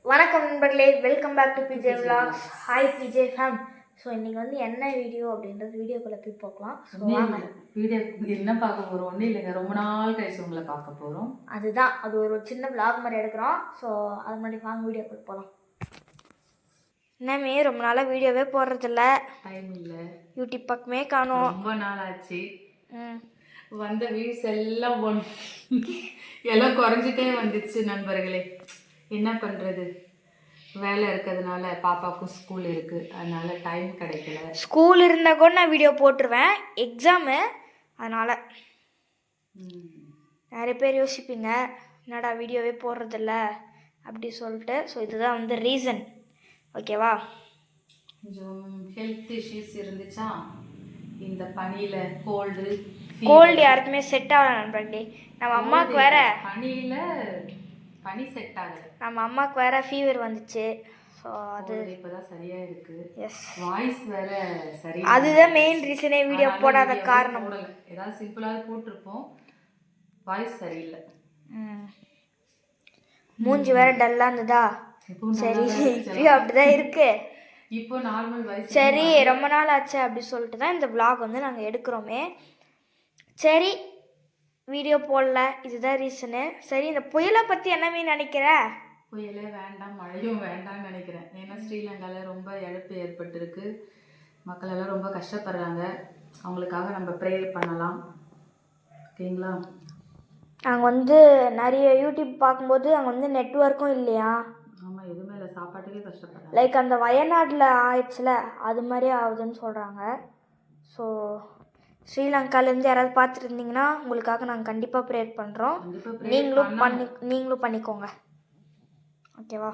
வணக்கம் நண்பர்களே, welcome back to P J vlogs. Hi P J fam. So இன்றைக்கி வந்து என்ன வீடியோ அப்படின்றது வீடியோக்குள்ளே போய் பார்க்கலாம். ஸோ வாங்க வீடியோ என்ன பார்க்க போகிறோம். ஒன்றும் இல்லைங்க, ரொம்ப நாள் கழிச்சு உங்களை பார்க்க போகிறோம். அது ஒரு சின்ன விலாக் மாதிரி எடுக்கிறோம். ஸோ அது மாதிரி வாங்க வீடியோக்குள்ளே போகலாம். என்னமே ரொம்ப நாளாக வீடியோவே போடுறதில்ல, டைம் இல்லை, யூடியூப் பக்கமே காணும். ரொம்ப நாள் ஆச்சு. வந்த வியூஸ் எல்லாம் எல்லாம் குறைஞ்சிட்டே வந்துச்சு நண்பர்களே. என்ன பண்ணுறது, வேலை இருக்கிறதுனால பாப்பாவுக்கும் ஸ்கூல் இருக்குது, அதனால் டைம் கிடைக்கல. ஸ்கூல் இருந்தால் கூட நான் வீடியோ போட்டுருவேன், எக்ஸாமு அதனால். நிறைய பேர் யோசிப்பீங்க என்னடா வீடியோவே போடுறதில்ல அப்படி சொல்லிட்டு. ஸோ இதுதான் வந்து ரீசன், ஓகேவா? கொஞ்சம் ஹெல்த் இஷ்யூஸ் இருந்துச்சா, இந்த பனியில் கோல்டு யாருக்குமே செட் ஆகல நண்பர்களே. நம்ம அம்மாவுக்கு வேற பனி செட் ஆகல, நம்ம அம்மாவுக்கு வேற ஃபீவர் வந்துச்சு. ஸோ அது இப்போதான் சரியா இருக்கு. எஸ், வாய்ஸ் வேற சரி, அதுதான் மெயின் ரீசனே வீடியோ போடாத காரணம். ஏதாவது சிம்பிளாக போட்டிருப்போம், வாய்ஸ் சரியில்லை. மூஞ்சி வேற டல்லா இருந்ததா, சரி இப்பயும் அப்படிதான் இருக்கு. இப்போ நார்மல் வாய்ஸ். சரி ரொம்ப நாள் ஆச்சு அப்படி சொல்லிட்டு தான் இந்த விளாக் வந்து நாங்கள் எடுக்கிறோமே. சரி வீடியோ போடல, இதுதான் ரீசனு. சரி இந்த புயலை பற்றி என்னமே நினைக்கிற? புயலே வேண்டாம், மழையும் வேண்டாம்னு நினைக்கிறேன். ஏன்னா ஸ்ரீலங்காவில் ரொம்ப இழப்பு ஏற்பட்டிருக்கு, மக்கள் எல்லாம் ரொம்ப கஷ்டப்படுறாங்க. அவங்களுக்காக நம்ம ப்ரேயர் பண்ணலாம், ஓகேங்களா? நாங்கள் வந்து நிறைய யூடியூப் பார்க்கும்போது அங்கே வந்து நெட்ஒர்க்கும் இல்லையா. ஆமாம், எதுவுமே இல்லை, சாப்பாட்டுக்கே கஷ்டப்படுறாங்க. லைக் அந்த வயநாட்டில் ஆயிடுச்சுல, அது மாதிரி ஆகுதுன்னு சொல்கிறாங்க. ஸோ ஸ்ரீலங்காலேருந்து யாராவது பார்த்துட்டு இருந்தீங்கன்னா உங்களுக்காக நாங்கள் கண்டிப்பாக ப்ரேயர் பண்ணுறோம். நீங்களும் பண்ணிக்கோங்க, ஓகேவா?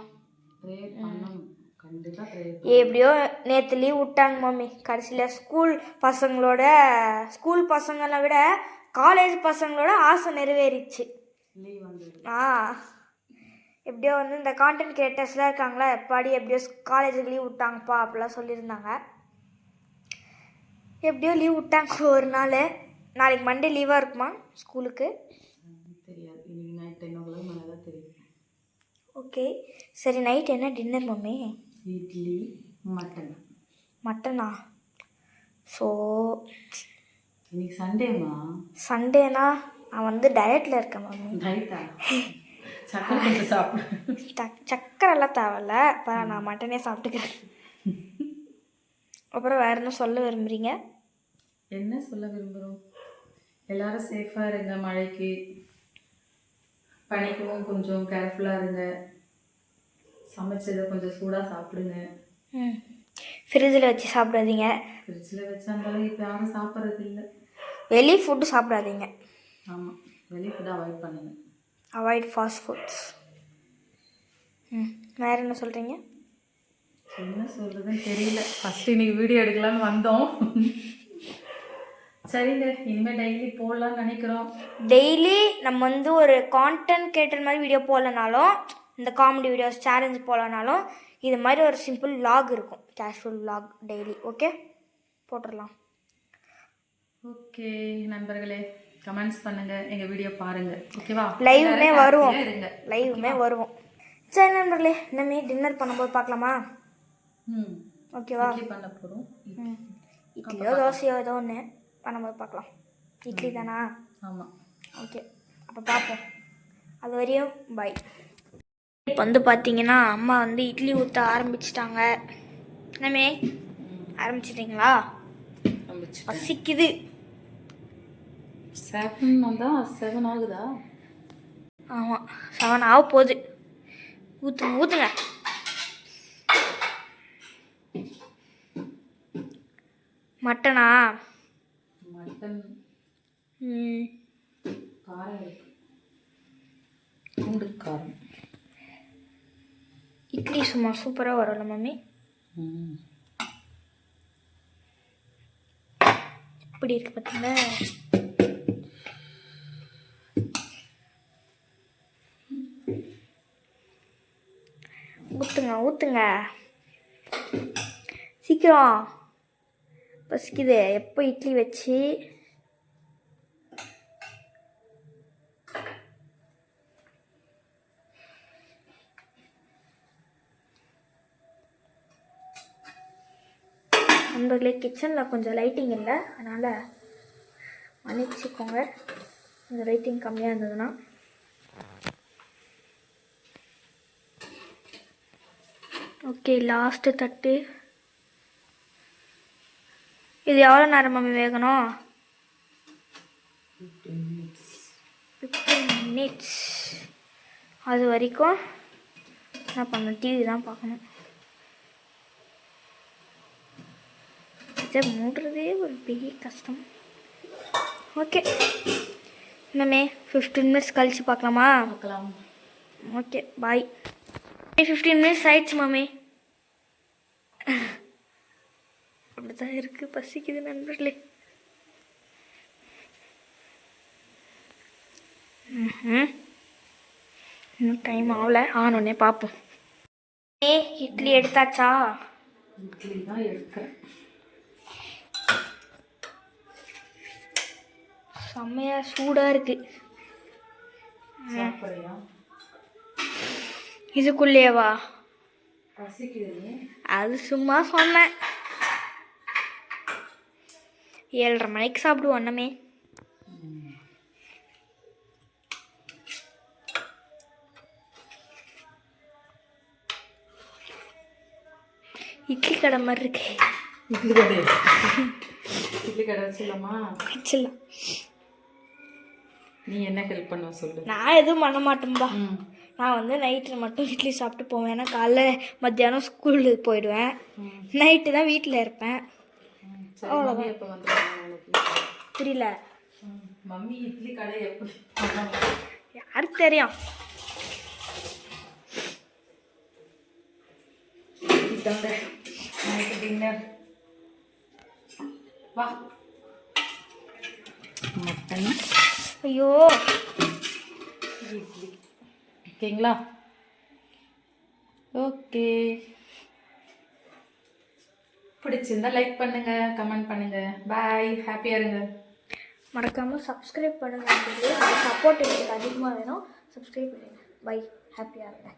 எப்படியோ நேற்று லீவ் விட்டாங்க மம்மி. கடைசியில் ஸ்கூல் பசங்களை விட காலேஜ் பசங்களோட ஆசை நிறைவேறிச்சு. எப்படியோ வந்து இந்த கான்டென்ட் கிரியேட்டர்ஸ்லாம் இருக்காங்களா, எப்படியோ காலேஜுக்கு லீவ் விட்டாங்கப்பா அப்படிலாம் சொல்லியிருந்தாங்க. எப்படியோ லீவ் விட்டாங்க ஒரு நாள். நாளைக்கு மண்டே லீவாக இருக்குமா ஸ்கூலுக்கு? தெரியாது, இன்னைக்கு நைட் 10 o'clock மேலே தான் தெரியும். ஓகே சரி, நைட் என்ன டின்னர் மம்மி? இட்லி மட்டனா? ஸோ இன்னைக்கு சண்டேம்மா. சண்டேனா நான் வந்து டயட்டில் இருக்கேன் மம்மி. டயட்டா? சக்கரை சாப்பிடு. சக்கரைலாம் தேவையில்ல, அப்புறம் நான் மட்டனே சாப்பிட்டுக்கிறேன். அப்புறம் வேறு என்ன சொல்ல விரும்புகிறீங்க? என்ன சொல்ல விரும்புகிறோம், எல்லோரும் சேஃபாக இருங்க, மழைக்கு பனிக்கவும் கொஞ்சம் கேர்ஃபுல்லாக இருங்க, சமைச்சதை கொஞ்சம் சூடாக சாப்பிடுங்க. ஃப்ரிட்ஜில் வச்சு சாப்பிடாதீங்க. ஃப்ரிட்ஜில் வச்சு அந்தளவு இப்போ யாரும் சாப்பிட்றது இல்லை. வெளி ஃபுட்டு சாப்பிடாதீங்க. ஆமாம், வெளி ஃபுட்டு அவாய்ட் பண்ணுங்கள், அவாய்ட் ஃபாஸ்ட் ஃபுட்ஸ். வேறு என்ன சொல்கிறீங்க? என்ன சொல்கிறதுன்னு தெரியல. ஃபஸ்ட்டு இன்றைக்கி வீடியோ எடுக்கலான்னு வந்தோம். சரிங்க, இனிமேல் டெய்லி போடலான்னு நினைக்கிறோம். டெய்லி நம்ம வந்து ஒரு கான்டென்ட் கிரியேட்டர் மாதிரி வீடியோ போடலனாலும், இந்த காமெடி வீடியோஸ் சேலஞ்ச் போடலனாலும், இது மாதிரி ஒரு சிம்பிள் விலாக் இருக்கும், கேஷுவல் விலாக் டெய்லி. ஓகே, போட்டுடலாம். ஓகே நண்பர்களே, கமெண்ட்ஸ் பண்ணுங்கள், எங்கள் வீடியோ பாருங்கள், ஓகேவா? லைவுமே வருவோம். சரி நண்பர்களே, இனிமே டின்னர் பண்ணும்போது பார்க்கலாமா? ஓகேவா? பண்ண போகிறோம். இட்லியோ தோசையோ ஏதோ ஒன்று பண்ணும்போது பார்க்கலாம். இட்லி தானா? ஆமாம். ஓகே, அப்போ பார்ப்போம். அது வரையும் பாய். இப்போ வந்து பார்த்தீங்கன்னா அம்மா வந்து இட்லி ஊற்ற ஆரம்பிச்சிட்டாங்க. என்னமே ஆரம்பிச்சிட்டிங்களா? பசிக்குது. 7 ஆகுதா? ஆமாம், 7 ஆக போகுது. ஊற்றுங்க. மட்டனா? மட்டன் காரம் இருக்கு, பூண்டு காரம். இட்லி சும்மா சூப்பராக வரும்ல மம்மி? இப்படி இருக்கு பார்த்தீங்களா? ஊற்றுங்க சீக்கிரம், பசிக்குது. எப்போ இட்லி வச்சு நண்பர்களே கிச்சனில் கொஞ்சம் லைட்டிங் இல்லை, அதனால் மன்னிச்சுக்கோங்க கொஞ்சம் லைட்டிங் கம்மியாக இருந்ததுன்னா. ஓகே, லாஸ்ட்டு தட்டு. இது எவ்வளோ நேரம் மம்மி வேகணும்? 15 மினிட்ஸ். அது வரைக்கும் என்ன பண்ணணும்? டிவி தான் பார்க்கணும். இதை மூடுறதே ஒரு பெரிய கஷ்டம். ஓகே மம்மி, 15 மினிட்ஸ் கழிச்சு பார்க்கலாமா? பார்க்கலாம். Okay bye. 15 மினிட்ஸ் ஆயிடுச்சு மம்மி. அப்படிதான் இருக்கு, பசிக்குது நண்பர்களே. இன்னும் டைம் ஆகல, ஆனோடனே பார்ப்போம். இட்லி எடுத்தாச்சா? இட்லி தான் எடுக்கிறேன். செம்மையா சூடாக இருக்கு. சாப்பிட்றியா? இதுக்குள்ளேவா? பசிக்குது. அது சும்மா சொன்னேன். 7:30 மணிக்கு சாப்பிடுவோம் அண்ணமே. இட்லி கடை மாதிரி இருக்கு. இட்லி கடை இட்லி கடை வச்சிடலாமா? வச்சிடலாம். நீ என்ன ஹெல்ப் பண்ணுவ சொல்லு. நான் எதுவும் பண்ண மாட்டேன்பா. நான் வந்து நைட்டு மட்டும் இட்லி சாப்பிட்டு போவேன். ஏன்னா காலைல மத்தியானம் ஸ்கூலுக்கு போயிடுவேன். நைட்டு தான் வீட்டில் இருப்பேன். அவ்வளோதான். எப்போ வந்து புரியல மம்மி இட்லி கடை எப்படி யாருக்கு தெரியும்? டின்னர் வா. மட்டன், ஐயோ இட்லி. ஓகேங்களா? ஓகே, பிடிச்சிருந்தா லைக் பண்ணுங்க, கமெண்ட் பண்ணுங்க. பாய், ஹாப்பியா இருங்க. மறக்காமல் சப்ஸ்கிரைப் பண்ணுங்க. சப்போர்ட் எனக்கு அதிகமாக வேணும். சப்ஸ்கிரைப் பண்ணுங்க. பை, ஹாப்பியாக இருங்க.